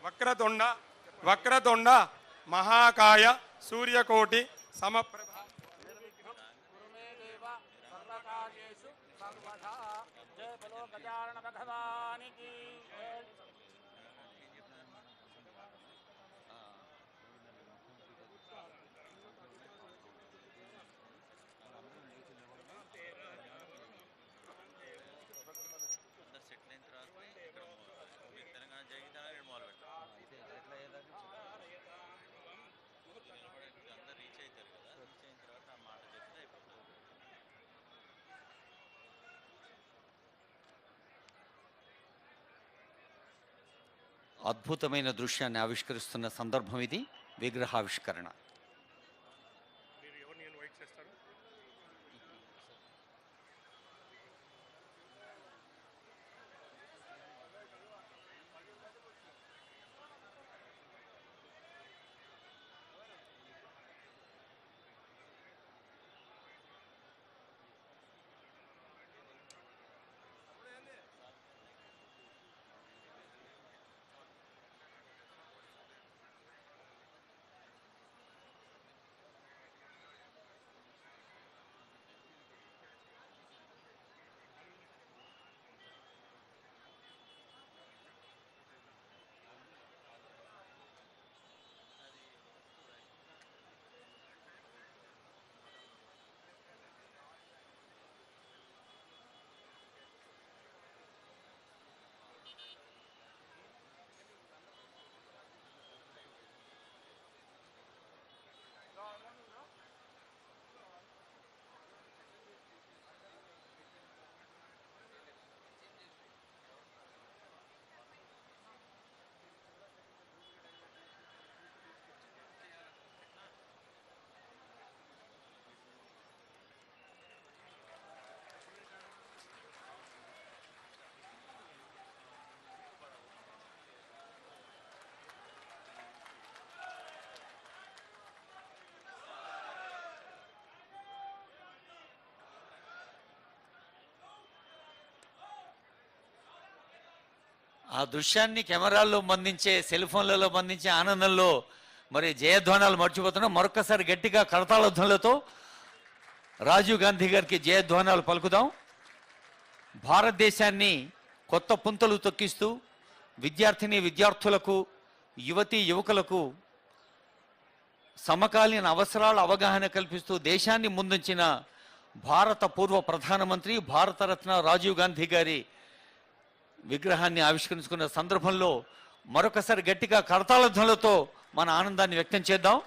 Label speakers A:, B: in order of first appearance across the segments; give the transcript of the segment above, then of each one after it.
A: వక్రతుండ వక్రతుండ మహాకాయ సూర్యకోటి సమప్రభ
B: అద్భుతమైన దృశ్యాన్ని ఆవిష్కరిస్తున్న సందర్భం ఇది. విగ్రహావిష్కరణ. ఆ దృశ్యాన్ని కెమెరాల్లో బంధించే, సెల్ ఫోన్లలో బంధించే ఆనందంలో మరి జయధ్వానాలు మర్చిపోతున్నాం. మరొకసారి గట్టిగా కరతాళధ్వనులతో రాజీవ్ గాంధీ గారికి జయధ్వానాలు పలుకుదాం. భారతదేశాన్ని కొత్త పుంతలు తొక్కిస్తూ విద్యార్థులకు, యువతీ యువకులకు సమకాలీన అవసరాల అవగాహన కల్పిస్తూ దేశాన్ని ముందుంచిన భారత పూర్వ ప్రధానమంత్రి, భారతరత్న రాజీవ్ గాంధీ గారి విగ్రహాన్ని ఆవిష్కరించుకున్న సందర్భంలో మరొకసారి గట్టిగా కరతాళధ్వనులతో మన ఆనందాన్ని వ్యక్తం చేద్దాం.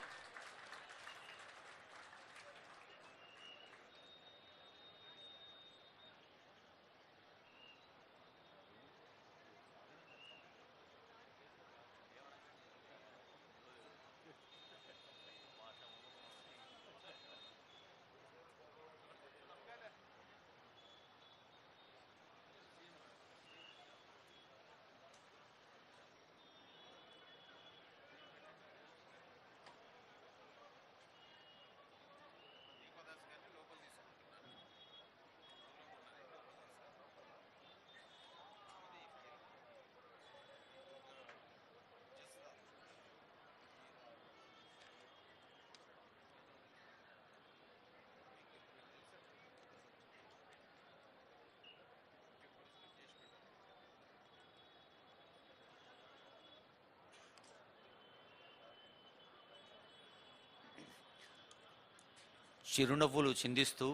B: చిరునవ్వులు చిందిస్తూ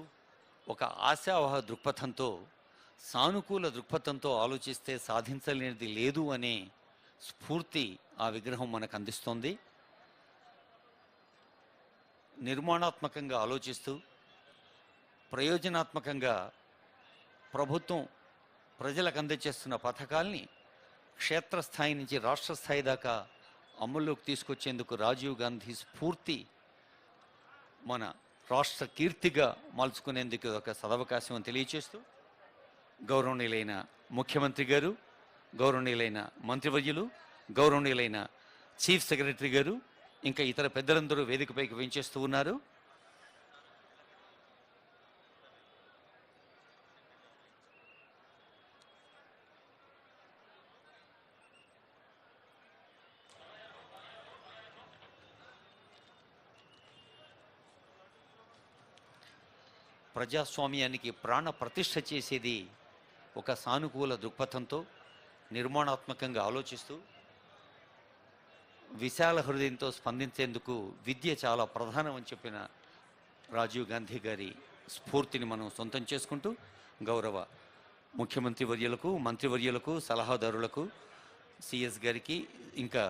B: ఒక ఆశావహ దృక్పథంతో, సానుకూల దృక్పథంతో ఆలోచిస్తే సాధించలేనిది లేదు అనే స్ఫూర్తి ఆ విగ్రహం మనకు అందిస్తోంది. నిర్మాణాత్మకంగా ఆలోచిస్తూ ప్రయోజనాత్మకంగా ప్రభుత్వం ప్రజలకు అందజేస్తున్న పథకాల్ని క్షేత్రస్థాయి నుంచి రాష్ట్ర స్థాయి దాకా అమల్లోకి తీసుకొచ్చేందుకు రాజీవ్ గాంధీ స్ఫూర్తి మన రాష్ట్ర కీర్తిగా మలుచుకునేందుకు ఒక సదవకాశం అని తెలియచేస్తూ, గౌరవనీయులైన ముఖ్యమంత్రి గారు, గౌరవనీయులైన మంత్రివర్యులు, గౌరవనీయులైన చీఫ్ సెక్రటరీ గారు, ఇంకా ఇతర పెద్దలందరూ వేదికపైకి వేంచేస్తూ ఉన్నారు. ప్రజాస్వామ్యానికి ప్రాణ ప్రతిష్ఠ చేసేది ఒక సానుకూల దృక్పథంతో నిర్మాణాత్మకంగా ఆలోచిస్తూ విశాల హృదయంతో స్పందించేందుకు విద్య చాలా ప్రధానమని చెప్పిన రాజీవ్ గాంధీ గారి స్ఫూర్తిని మనం సొంతం చేసుకుంటూ గౌరవ ముఖ్యమంత్రి వర్యులకు, మంత్రివర్యులకు, సలహాదారులకు, సిఎస్ గారికి, ఇంకా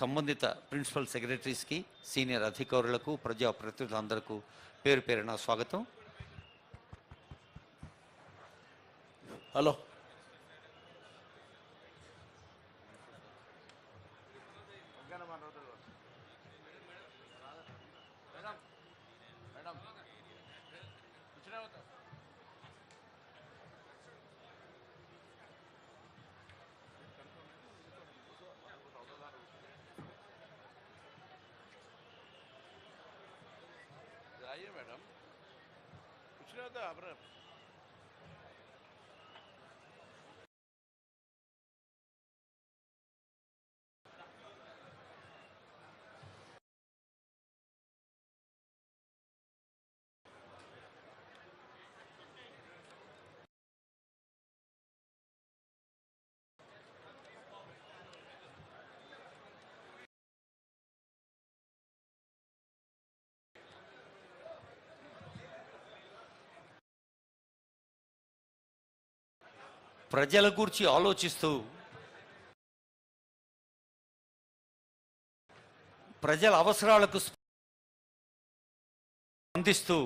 B: సంబంధిత ప్రిన్సిపల్ సెక్రటరీస్కి, సీనియర్ అధికారులకు, ప్రజాప్రతినిధులందరికీ పేరు పేరున స్వాగతం.
C: హలో, आइए मैडम, कुछ नहीं होता अपने.
B: ప్రజల గురించి ఆలోచిస్తూ ప్రజల అవసరాలకు స్పందిస్తూ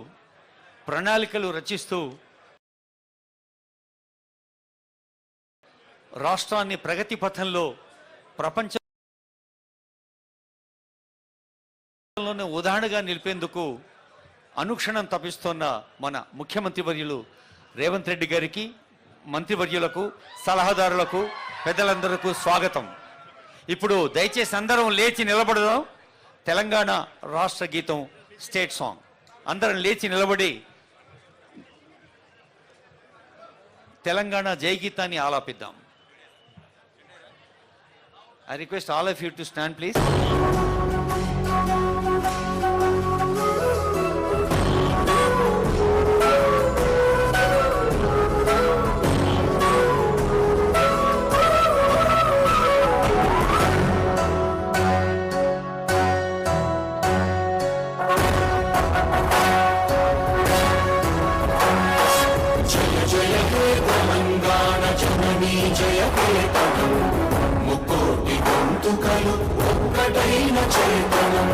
B: ప్రణాళికలు రచిస్తూ రాష్ట్రాన్ని ప్రగతి పథంలో ప్రపంచంలోనే ఉదాహరణగా నిలిపేందుకు అనుక్షణం తపిస్తున్న మన ముఖ్యమంత్రి వర్యులు రేవంత్ రెడ్డి గారికి, మంత్రివర్యులకు, సలహాదారులకు, పెద్దలందరికీ స్వాగతం. ఇప్పుడు దయచేసి అందరం లేచి నిలబడదాం. తెలంగాణ రాష్ట్ర గీతం స్టేట్ సాంగ్. అందరం లేచి నిలబడి తెలంగాణ జై గీతాన్ని ఆలాపిద్దాం. I request all of you to stand please.
D: ముక్కోటి గొంతుకలు ఒక్కటైన చేతనం.